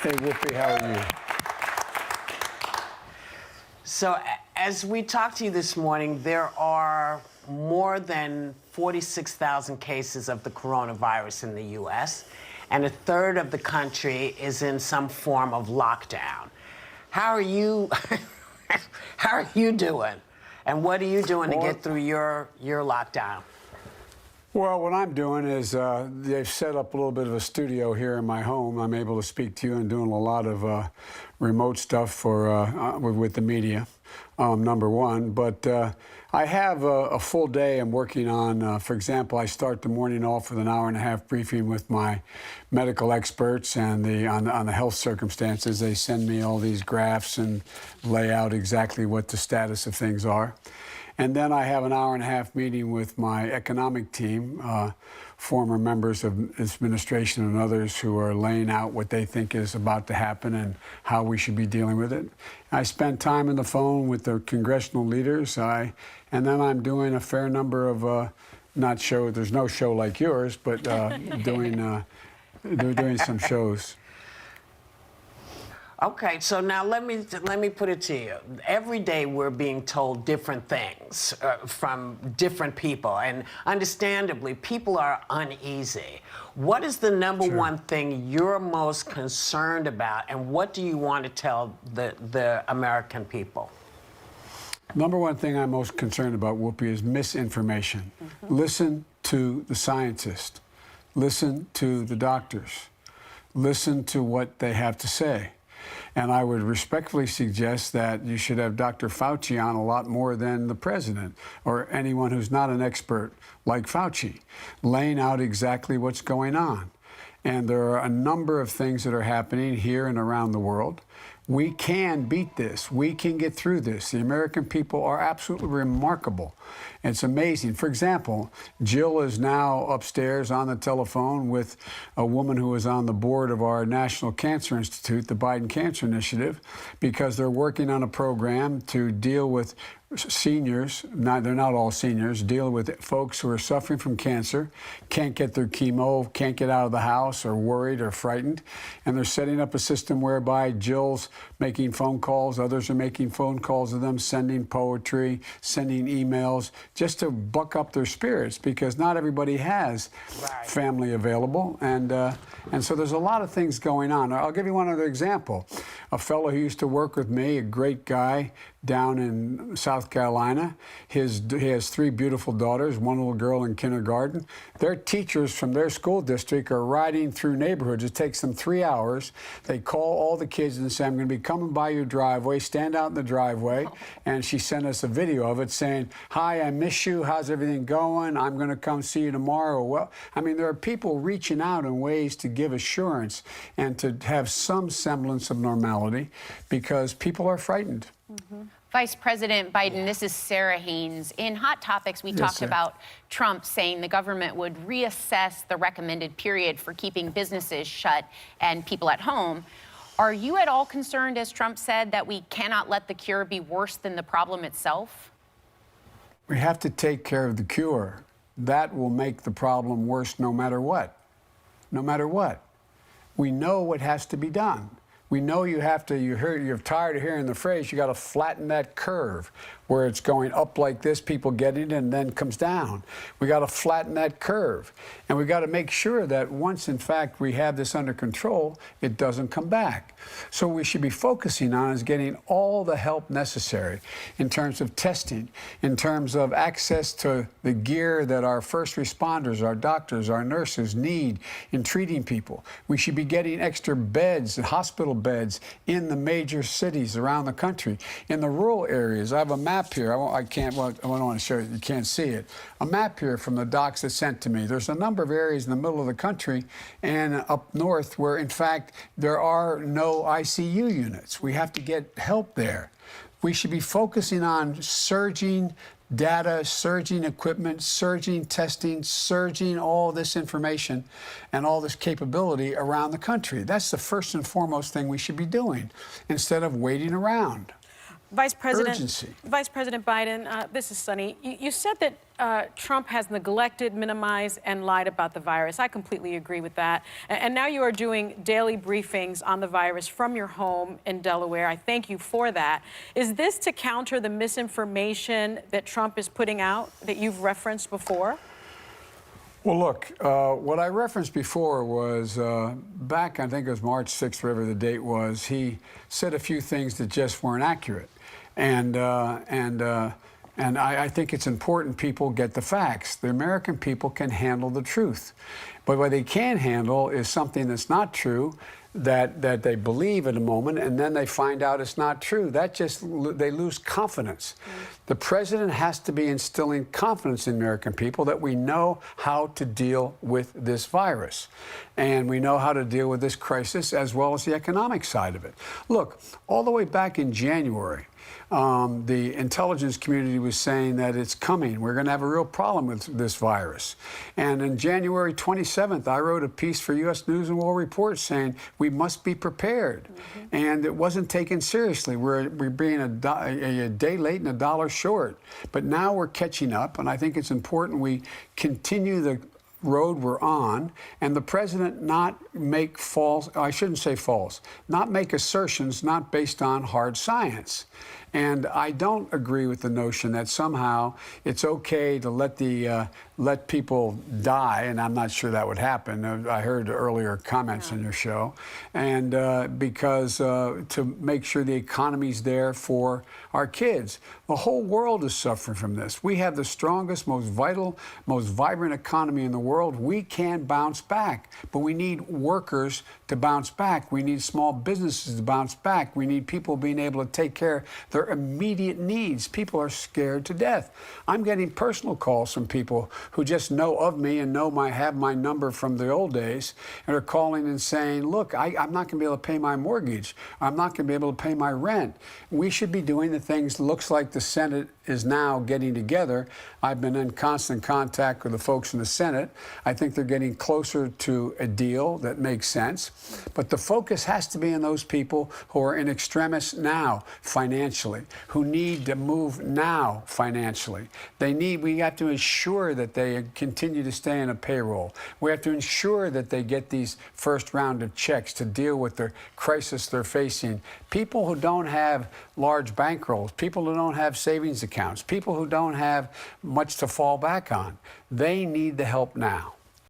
Hey, Whoopi, how are you? So, as we talked to you this morning, there are more than 46,000 cases of the coronavirus in the U.S., and a third of the country is in some form of lockdown. How are you? How are you doing? And what are you doing to get through your lockdown? Well, what I'm doing is they've set up a little bit of a studio here in my home. I'm able to speak to you and doing a lot of remote stuff for with the media, number one. But I have a full day I'm working on. For example, I start the morning off with an hour-and-a-half briefing with my medical experts and on the health circumstances. They send me all these graphs and lay out exactly what the status of things are. And then I have an hour-and-a-half meeting with my economic team, former members of administration and others who are laying out what they think is about to happen and how we should be dealing with it. I spend time on the phone with the congressional leaders, and then I'm doing a fair number of, there's no show like yours, but doing some shows. Okay, so now let me put it to you. Every day we're being told different things from different people, and understandably, people are uneasy. What is the number one thing you're most concerned about, and what do you want to tell the American people? Number one thing I'm most concerned about, Whoopi, is misinformation. Listen to the scientists. Listen to the doctors. Listen to what they have to say. And I would respectfully suggest that you should have Dr. Fauci on a lot more than the president or anyone who's not an expert like Fauci, laying out exactly what's going on. And there are a number of things that are happening here and around the world. We can beat this. We can get through this. The American people are absolutely remarkable. It's amazing. For example, Jill is now upstairs on the telephone with a woman who is on the board of our National Cancer Institute, the Biden Cancer Initiative, because they're working on a program to deal with seniors, they're not all seniors, deal with folks who are suffering from cancer, can't get their chemo, can't get out of the house, or worried or frightened. And they're setting up a system whereby Jill's making phone calls, others are making phone calls to them, sending poetry, sending emails, just to buck up their spirits, because not everybody has family available. And so there's a lot of things going on. I'll give you one other example. A fellow who used to work with me, a great guy down in South Carolina. He has 3 beautiful daughters, one little girl in kindergarten. Their teachers from their school district are riding through neighborhoods. It takes them 3 hours. They call all the kids and say, I'm going to be coming by your driveway, stand out in the driveway. And she sent us a video of it saying, hi, I miss you. How's everything going? I'm going to come see you tomorrow. Well, I mean, there are people reaching out in ways to give assurance and to have some semblance of normality because people are frightened. Vice President Biden, this is Sarah Haynes. In Hot Topics, we talked about Trump saying the government would reassess the recommended period for keeping businesses shut and people at home. Are you at all concerned, as Trump said, that we cannot let the cure be worse than the problem itself? We have to take care of the cure. That will make the problem worse no matter what. No matter what. We know what has to be done. We know you have to, you're tired of hearing the phrase, you got to flatten that curve where it's going up like this, people get it, and then comes down. We got to flatten that curve. And we got to make sure that once, in fact, we have this under control, it doesn't come back. So what we should be focusing on is getting all the help necessary in terms of testing, in terms of access to the gear that our first responders, our doctors, our nurses need in treating people. We should be getting extra beds, hospital beds in the major cities around the country. In the rural areas, I have a map here. I don't want to show you. You can't see it. A map here from the docs that sent to me. There's a number of areas in the middle of the country and up north where, in fact, there are no ICU units. We have to get help there. We should be focusing on surging data, surging equipment, surging testing, surging all this information and all this capability around the country. That's the first and foremost thing we should be doing instead of waiting around. Vice President, urgency. Vice President Biden, this is Sunny. You said that Trump has neglected, minimized, and lied about the virus. I completely agree with that. And now you are doing daily briefings on the virus from your home in Delaware. I thank you for that. Is this to counter the misinformation that Trump is putting out that you've referenced before? Well, look, what I referenced before was back, I think it was March 6th, whatever the date was, he said a few things that just weren't accurate. And I think it's important people get the facts. The American people can handle the truth. But what they can't handle is something that's not true, that they believe at a moment, and then they find out it's not true. That just, they lose confidence. The president has to be instilling confidence in American people that we know how to deal with this virus. And we know how to deal with this crisis as well as the economic side of it. Look, all the way back in January, the intelligence community was saying that it's coming. We're going to have a real problem with this virus. And on January 27th, I wrote a piece for U.S. News and World Report saying we must be prepared. And it wasn't taken seriously. We're being a day late and a dollar short. But now we're catching up, and I think it's important we continue the road we're on, and the president not make false, I shouldn't say false, not make assertions not based on hard science. And I don't agree with the notion that somehow it's okay to let people die, and I'm not sure that would happen. I heard earlier comments in your show, and because to make sure the economy's there for our kids. The whole world is suffering from this. We have the strongest, most vital, most vibrant economy in the world. We can bounce back, but we need workers to bounce back. We need small businesses to bounce back. We need people being able to take care of their immediate needs. People are scared to death. I'm getting personal calls from people who just know of me and have my number from the old days and are calling and saying, look, I'm not going to be able to pay my mortgage. I'm not going to be able to pay my rent. We should be doing the things. Looks like the Senate is now getting together. I've been in constant contact with the folks in the Senate. I think they're getting closer to a deal that makes sense. But the focus has to be on those people who are in extremis now financially, who need to move now financially. We have to ensure that they continue to stay on a payroll. We have to ensure that they get these first round of checks to deal with the crisis they're facing. People who don't have large bankrolls, people who don't have savings accounts, people who don't have much to fall back on, they need the help now.